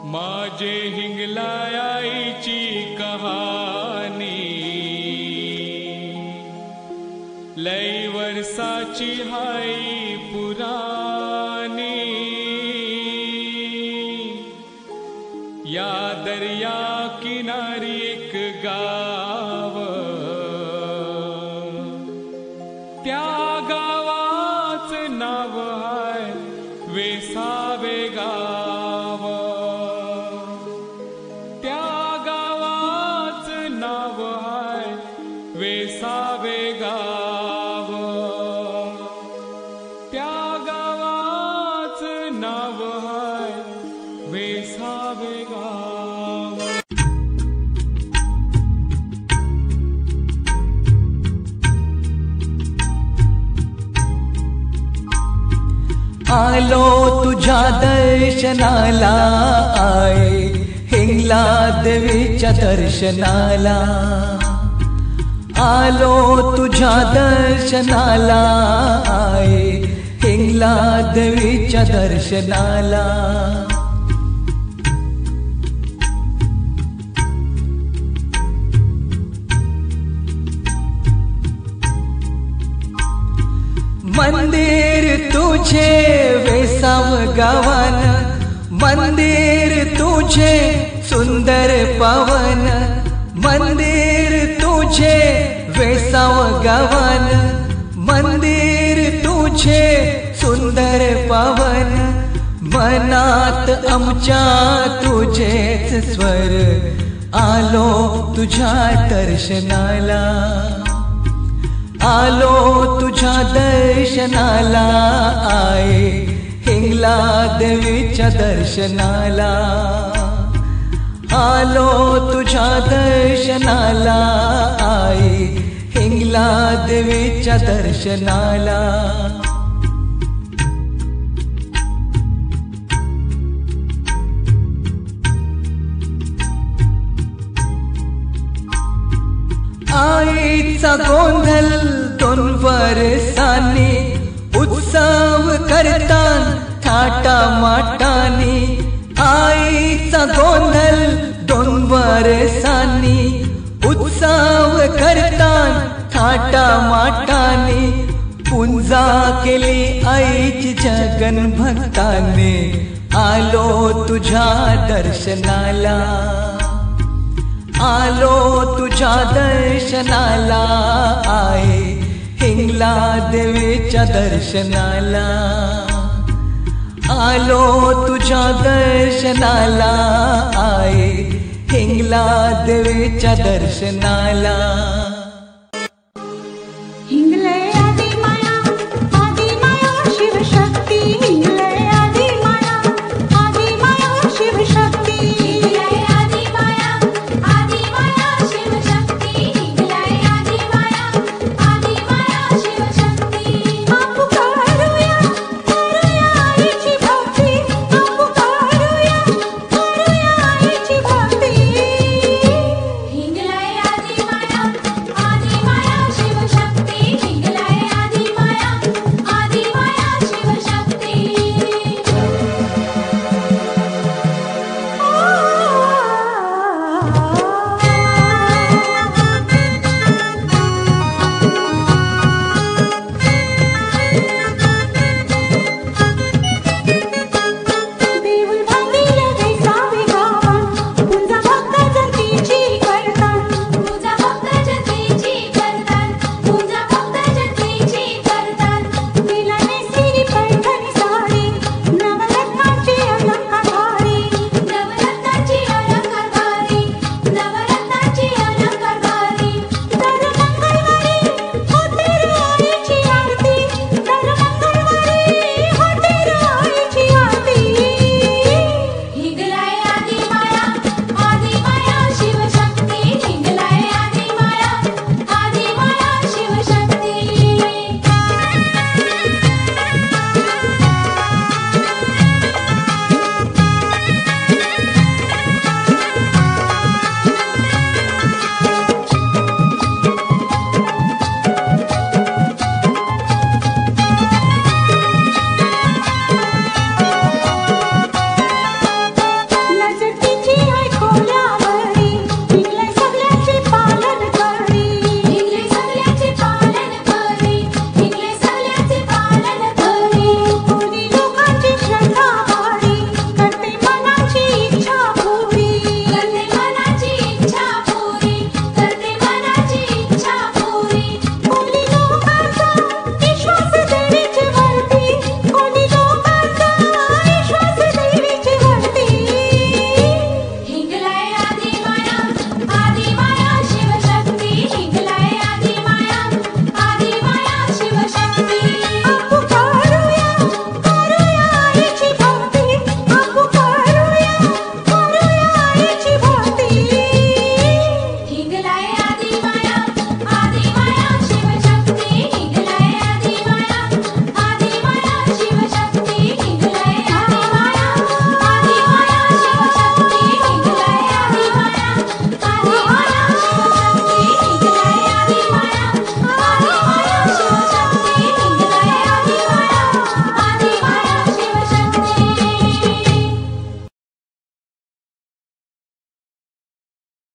माझे हिंगलायाईची कहाणी लई वर्षाची हाय पुराणी। या दर्या किनारी एक गाव, त्या गावाचं नाव हाय वेसावे गाव। त्या गावाचं नाव हाय वेसावे गाव। त्या गावाचं नाव हाय वेसावे गाव। आलो तुझ्या दर्शनाला आये, हिंगला देवीच्या दर्शनाला। आलो तुझ्या दर्शनाला आये, हिंगला देवीच्या दर्शनाला। मंदिर तुझे वेसाव गावन, मंदिर तुझे सुंदर पावन। मंदिर तुझे वेसाव गावन, मंदिर तुझे सुंदर पावन। मनात आमच्या तुझेच स्वर, आलो तुझ्या दर्शनाला। आलो तुझ्या दर्शनाला आये, हिंगला देवीच्या दर्शनाला। आलो तुझ्या दर्शनाला आये, हिंगला देवीच्या दर्शनाला। आईचा गोंधळ 2 वर्षांनी, उत्सव करतान थाटा माटानी। आईचा गोंधळ 2 वर्षांनी, उत्सव करतान थाटा माटानी। पूजा केली आईची जगन भक्ताने, आलो तुझ्या दर्शनाला। आलो तुझ्या दर्शनाला आये, हिंगला देवीच्या दर्शनाला। आलो तुझ्या दर्शनाला आये, हिंगला देवीच्या दर्शनाला।